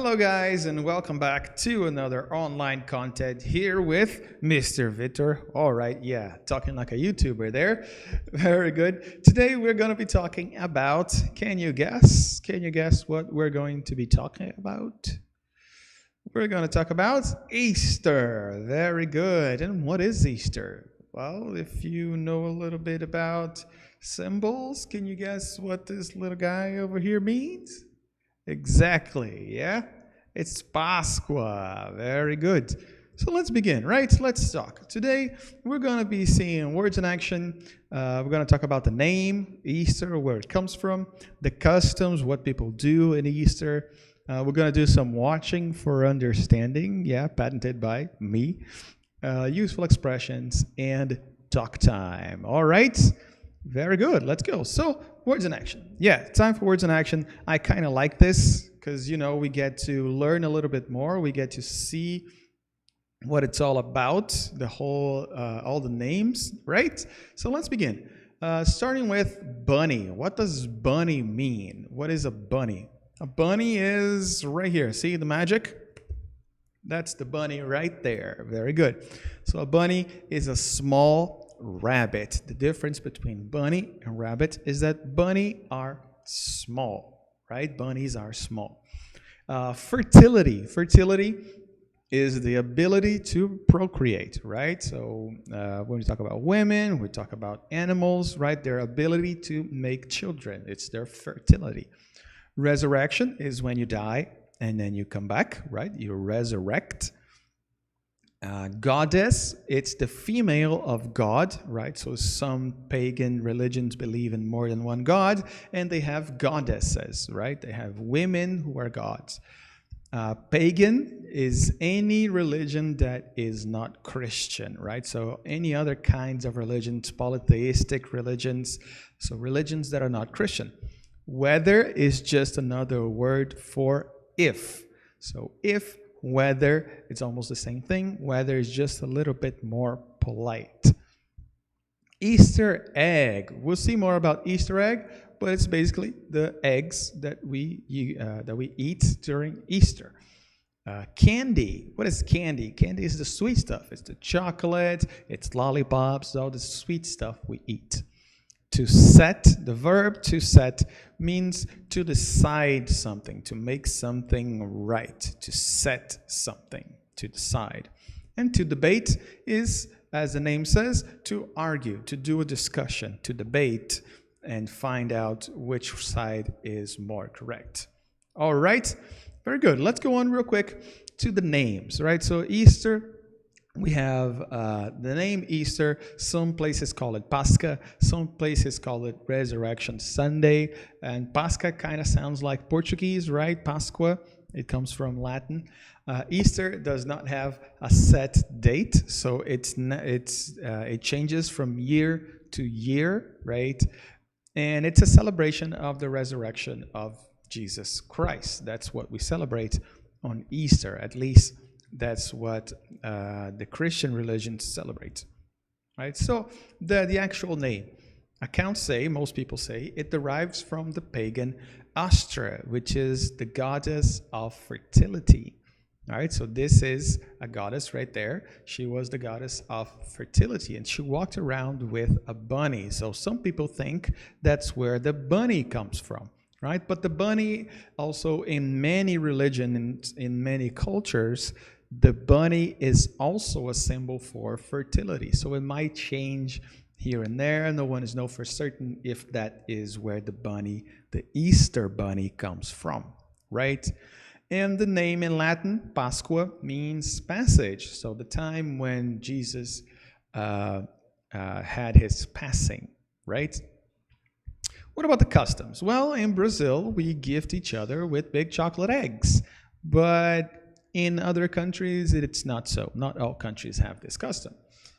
Hello guys, and welcome back to another online content here with Mr. Vítor. All right, yeah, talking like a YouTuber there. Very good. Today we're going to be talking about, can you guess what we're going to be talking about? We're going to talk about Easter. Very good. And what is Easter? Well, if you know a little bit about symbols, can you guess what this little guy over here means? Exactly, yeah? It's Pascua. Very good. So let's begin, right? Let's talk. Today, we're going to be seeing words in action. We're going to talk about the name, Easter, where it comes from, the customs, what people do in Easter. We're going to do some watching for understanding, yeah, patented by me, useful expressions, and talk time. All right? Very good. Let's go. So, words in action. Yeah, time for words in action. I kind of like this because, we get to learn a little bit more. We get to see what it's all about, the whole, all the names, right? So, let's begin. Starting with bunny. What does bunny mean? What is a bunny? A bunny is right here. See the magic? That's the bunny right there. Very good. So, a bunny is a small rabbit. The difference between bunny and rabbit is that bunny are small, right? Bunnies are small. Fertility. Fertility is the ability to procreate, right? So when we talk about women, we talk about animals, right? Their ability to make children. It's their fertility. Resurrection is when you die and then you come back, right? You resurrect. Goddess, it's the female of God, right? So some pagan religions believe in more than one god, and they have goddesses, right? They have women who are gods. Pagan is any religion that is not Christian, right? So any other kinds of religions, polytheistic religions, so religions that are not Christian. Weather is just another word for if. So if, whether, it's almost the same thing. Weather is just a little bit more polite. Easter egg. We'll see more about Easter egg, but it's basically the eggs that we eat during Easter. Candy. What is candy? Candy is the sweet stuff. It's the chocolate, it's lollipops, all the sweet stuff we eat. To set, the verb to set means to decide something, to make something right, to set something, to decide. And to debate is, as the name says, to argue, to do a discussion, to debate and find out which side is more correct. All right, very good. Let's go on real quick to the names, right? So Easter, we have the name Easter. Some places call it Pascha. Some places call it Resurrection Sunday. And Pascha kind of sounds like Portuguese, right? Pascua. It comes from Latin. Easter does not have a set date, so it changes from year to year, right? And it's a celebration of the resurrection of Jesus Christ. That's what we celebrate on Easter, at least. That's what the Christian religion celebrates, right? So the actual name, accounts say, most people say, it derives from the pagan Astra, which is the goddess of fertility. All right, so this is a goddess right there. She was the goddess of fertility, and she walked around with a bunny. So some people think that's where the bunny comes from. Right, but the bunny also in many religions, in many cultures, the bunny is also a symbol for fertility. So it might change here and there. No one knows for certain if that is where the bunny, the Easter bunny, comes from, right? And the name in Latin, Pascua, means passage. So the time when Jesus had his passing, right? What about the customs? Well, in Brazil, we gift each other with big chocolate eggs. But in other countries, it's not so. Not all countries have this custom.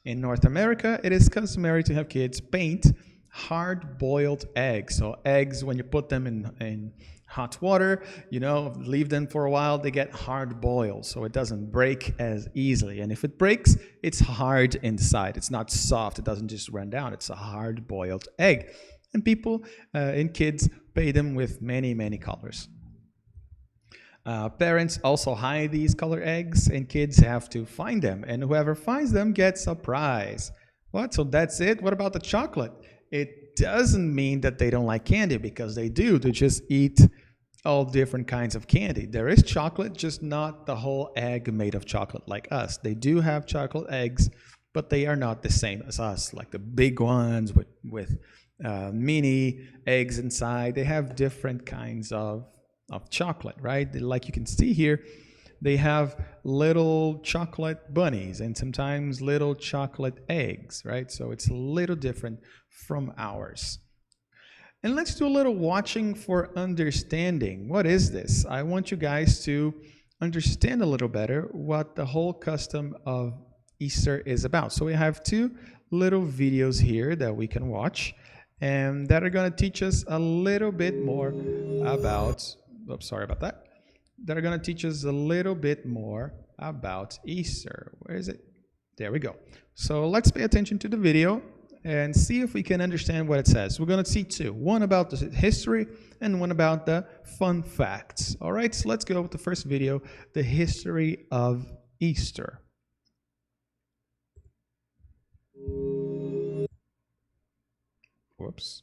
In North America, it is customary to have kids paint hard-boiled eggs. So eggs, when you put them in hot water, leave them for a while, they get hard-boiled. So it doesn't break as easily. And if it breaks, it's hard inside. It's not soft. It doesn't just run down. It's a hard-boiled egg. And people and kids pay them with many, many colors. Parents also hide these color eggs, and kids have to find them. And whoever finds them gets a prize. What? So that's it? What about the chocolate? It doesn't mean that they don't like candy, because they do. They just eat all different kinds of candy. There is chocolate, just not the whole egg made of chocolate like us. They do have chocolate eggs, but they are not the same as us, like the big ones with mini eggs inside. They have different kinds of chocolate, right? Like you can see here, they have little chocolate bunnies and sometimes little chocolate eggs, right? So it's a little different from ours. And let's do a little watching for understanding. What is this? I want you guys to understand a little better what the whole custom of Easter is about. So we have two little videos here that we can watch, and that are going to teach us a little bit more about, that are going to teach us a little bit more about Easter. Where is it? There we go. So let's pay attention to the video and see if we can understand what it says. We're going to see two, one about the history and one about the fun facts. All right, so let's go with the first video, the history of Easter. Whoops.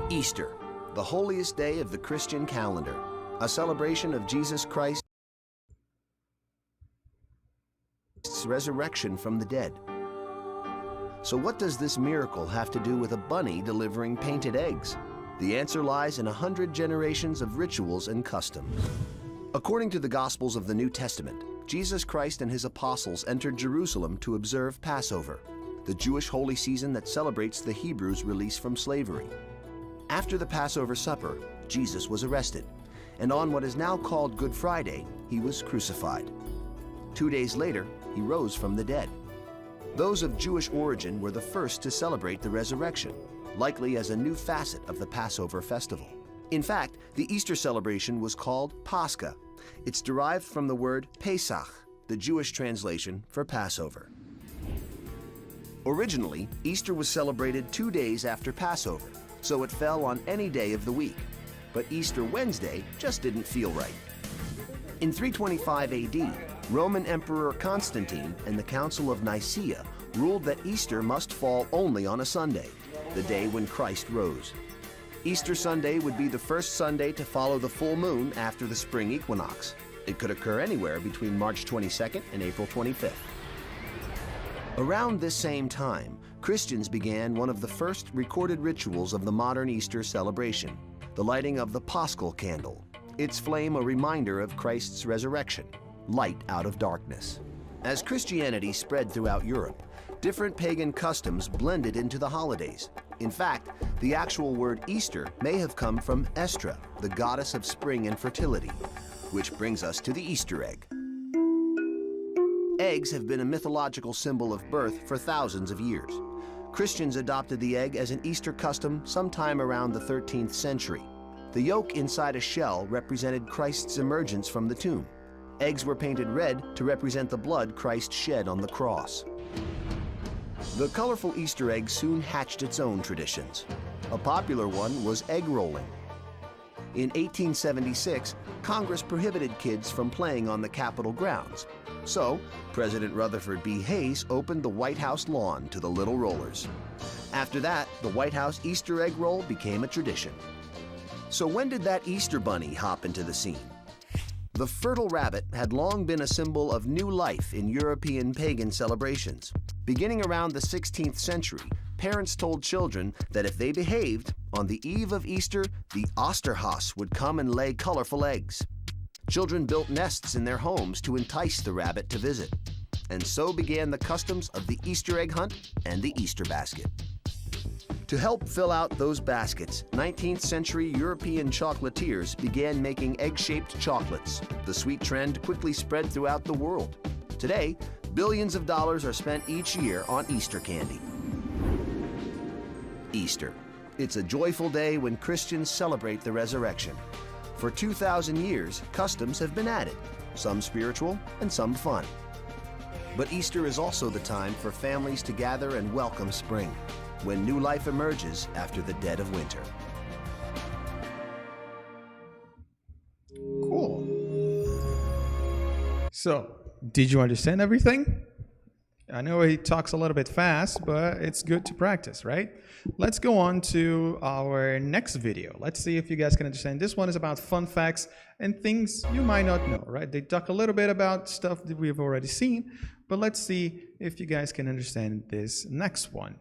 Easter, the holiest day of the Christian calendar, a celebration of Jesus Christ's resurrection from the dead. So what does this miracle have to do with a bunny delivering painted eggs? The answer lies in 100 generations of rituals and customs. According to the Gospels of the New Testament, Jesus Christ and his apostles entered Jerusalem to observe Passover, the Jewish holy season that celebrates the Hebrews' release from slavery. After the Passover supper, Jesus was arrested, and on what is now called Good Friday, he was crucified. 2 days later, he rose from the dead. Those of Jewish origin were the first to celebrate the resurrection, likely as a new facet of the Passover festival. In fact, the Easter celebration was called Pascha. It's derived from the word Pesach, the Jewish translation for Passover. Originally, Easter was celebrated 2 days after Passover, so it fell on any day of the week. But Easter Wednesday just didn't feel right. In 325 AD, Roman Emperor Constantine and the Council of Nicaea ruled that Easter must fall only on a Sunday, the day when Christ rose. Easter Sunday would be the first Sunday to follow the full moon after the spring equinox. It could occur anywhere between March 22nd and April 25th. Around this same time, Christians began one of the first recorded rituals of the modern Easter celebration, the lighting of the Paschal candle, its flame a reminder of Christ's resurrection, light out of darkness. As Christianity spread throughout Europe, different pagan customs blended into the holidays. In fact, the actual word Easter may have come from Estra, the goddess of spring and fertility, which brings us to the Easter egg. Eggs have been a mythological symbol of birth for thousands of years. Christians adopted the egg as an Easter custom sometime around the 13th century. The yolk inside a shell represented Christ's emergence from the tomb. Eggs were painted red to represent the blood Christ shed on the cross. The colorful Easter egg soon hatched its own traditions. A popular one was egg rolling. In 1876, Congress prohibited kids from playing on the Capitol grounds. So, President Rutherford B. Hayes opened the White House lawn to the little rollers. After that, the White House Easter egg roll became a tradition. So when did that Easter bunny hop into the scene? The fertile rabbit had long been a symbol of new life in European pagan celebrations. Beginning around the 16th century, parents told children that if they behaved, on the eve of Easter, the Osterhaus would come and lay colorful eggs. Children built nests in their homes to entice the rabbit to visit. And so began the customs of the Easter egg hunt and the Easter basket. To help fill out those baskets, 19th century European chocolatiers began making egg-shaped chocolates. The sweet trend quickly spread throughout the world. Today, billions of dollars are spent each year on Easter candy. Easter. It's a joyful day when Christians celebrate the resurrection. For 2,000 years, customs have been added, some spiritual and some fun. But Easter is also the time for families to gather and welcome spring, when new life emerges after the dead of winter. Cool. So, did you understand everything? I know he talks a little bit fast, but it's good to practice, right? Let's go on to our next video. Let's see if you guys can understand. This one is about fun facts and things you might not know, right? They talk a little bit about stuff that we've already seen, but let's see if you guys can understand this next one.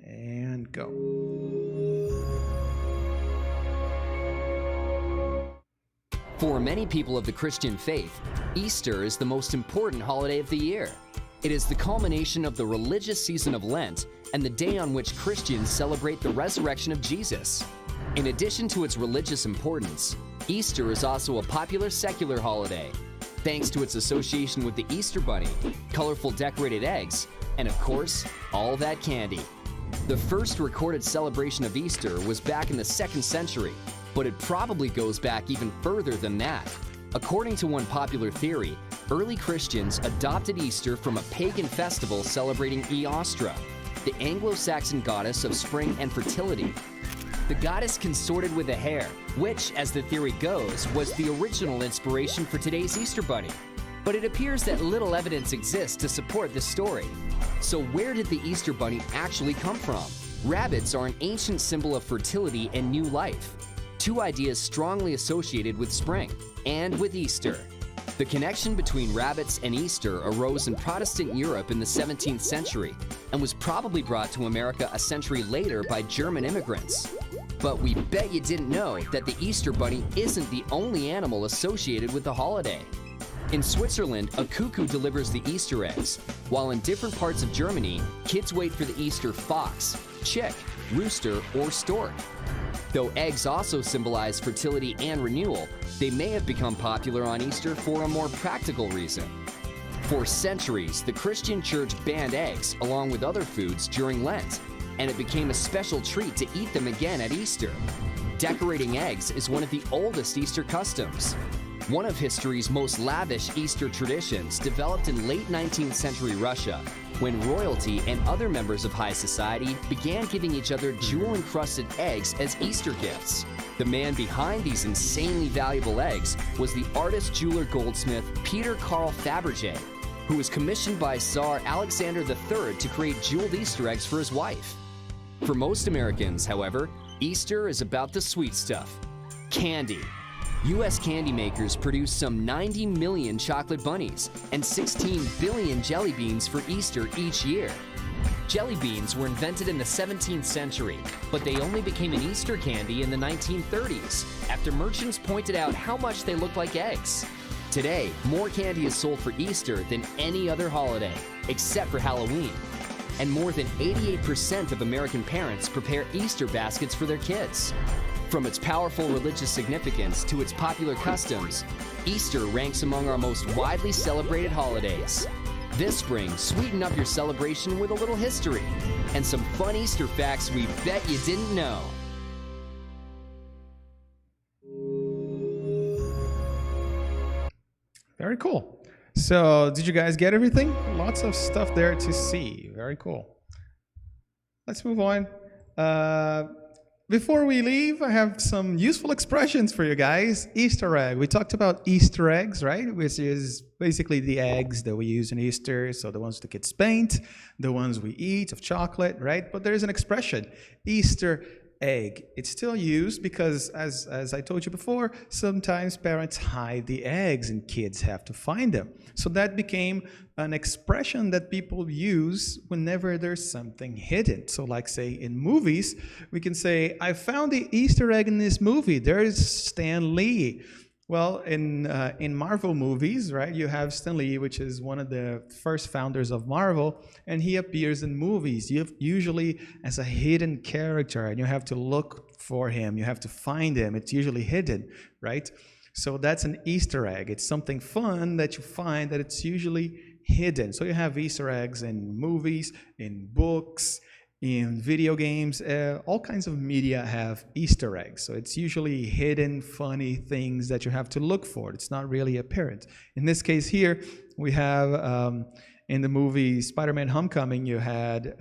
And go. For many people of the Christian faith, Easter is the most important holiday of the year. It is the culmination of the religious season of Lent and the day on which Christians celebrate the resurrection of Jesus. In addition to its religious importance, Easter is also a popular secular holiday, thanks to its association with the Easter Bunny, colorful decorated eggs, and of course, all that candy. The first recorded celebration of Easter was back in the 2nd century, but it probably goes back even further than that. According to one popular theory, early Christians adopted Easter from a pagan festival celebrating Eostra, the Anglo-Saxon goddess of spring and fertility. The goddess consorted with a hare, which, as the theory goes, was the original inspiration for today's Easter Bunny. But it appears that little evidence exists to support this story. So where did the Easter Bunny actually come from? Rabbits are an ancient symbol of fertility and new life, two ideas strongly associated with spring and with Easter. The connection between rabbits and Easter arose in Protestant Europe in the 17th century and was probably brought to America a century later by German immigrants. But we bet you didn't know that the Easter Bunny isn't the only animal associated with the holiday. In Switzerland, a cuckoo delivers the Easter eggs, while in different parts of Germany, kids wait for the Easter fox, chick, rooster, or stork. Though eggs also symbolize fertility and renewal, they may have become popular on Easter for a more practical reason. For centuries, the Christian church banned eggs along with other foods during Lent, and it became a special treat to eat them again at Easter. Decorating eggs is one of the oldest Easter customs. One of history's most lavish Easter traditions developed in late 19th century Russia, when royalty and other members of high society began giving each other jewel-encrusted eggs as Easter gifts. The man behind these insanely valuable eggs was the artist jeweler goldsmith Peter Carl Fabergé, who was commissioned by Tsar Alexander III to create jeweled Easter eggs for his wife. For most Americans, however, Easter is about the sweet stuff: candy. U.S. candy makers produce some 90 million chocolate bunnies and 16 billion jelly beans for Easter each year. Jelly beans were invented in the 17th century, but they only became an Easter candy in the 1930s after merchants pointed out how much they looked like eggs. Today, more candy is sold for Easter than any other holiday, except for Halloween. And more than 88% of American parents prepare Easter baskets for their kids. From its powerful religious significance to its popular customs, Easter ranks among our most widely celebrated holidays. This spring, sweeten up your celebration with a little history and some fun Easter facts we bet you didn't know. Very cool. So, did you guys get everything? Lots of stuff there to see. Very cool. Let's move on. Before we leave, I have some useful expressions for you guys. Easter egg. We talked about Easter eggs, right? Which is basically the eggs that we use in Easter. So the ones the kids paint, the ones we eat of chocolate, right? But there is an expression, Easter egg. It's still used because, as I told you before, sometimes parents hide the eggs and kids have to find them. So that became an expression that people use whenever there's something hidden. So like say in movies, we can say, I found the Easter egg in this movie. There's Stan Lee. Well, in Marvel movies, right, you have Stan Lee, which is one of the first founders of Marvel, and he appears in movies, usually as a hidden character, and you have to look for him, you have to find him. It's usually hidden, right? So that's an Easter egg. It's something fun that you find that it's usually hidden. So you have Easter eggs in movies, in books, in video games, all kinds of media have Easter eggs. So it's usually hidden, funny things that you have to look for. It's not really apparent. In this case here, we have in the movie Spider-Man Homecoming, you had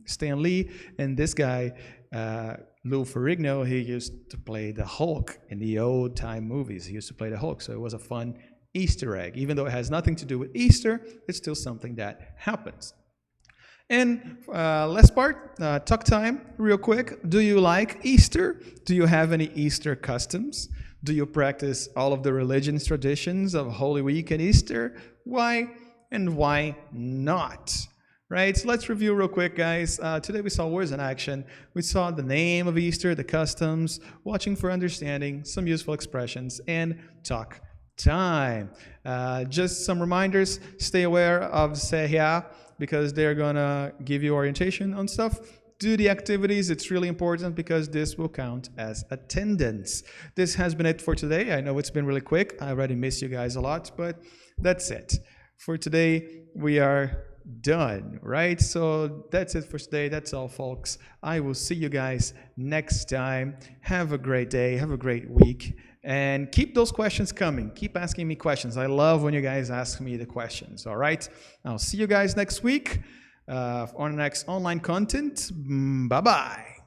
Stan Lee, and this guy, Lou Ferrigno, he used to play the Hulk in the old time movies. He used to play the Hulk, so it was a fun Easter egg. Even though it has nothing to do with Easter, it's still something that happens. And last part, talk time, real quick. Do you like Easter? Do you have any Easter customs? Do you practice all of the religion's traditions of Holy Week and Easter? Why and why not? Right, so let's review real quick, guys. Today we saw words in action. We saw the name of Easter, the customs, watching for understanding, some useful expressions, and talk time. Just some reminders, stay aware of CEBRAC because they're gonna give you orientation on stuff. Do the activities, it's really important because this will count as attendance. This has been it for today. I know it's been really quick. I already miss you guys a lot, but that's it. For today, we are done, right? So that's it for today. That's all, folks. I will see you guys next time. Have a great day. Have a great week. And keep those questions coming. Keep asking me questions. I love when you guys ask me the questions, all right? I'll see you guys next week on the next online content. Bye-bye.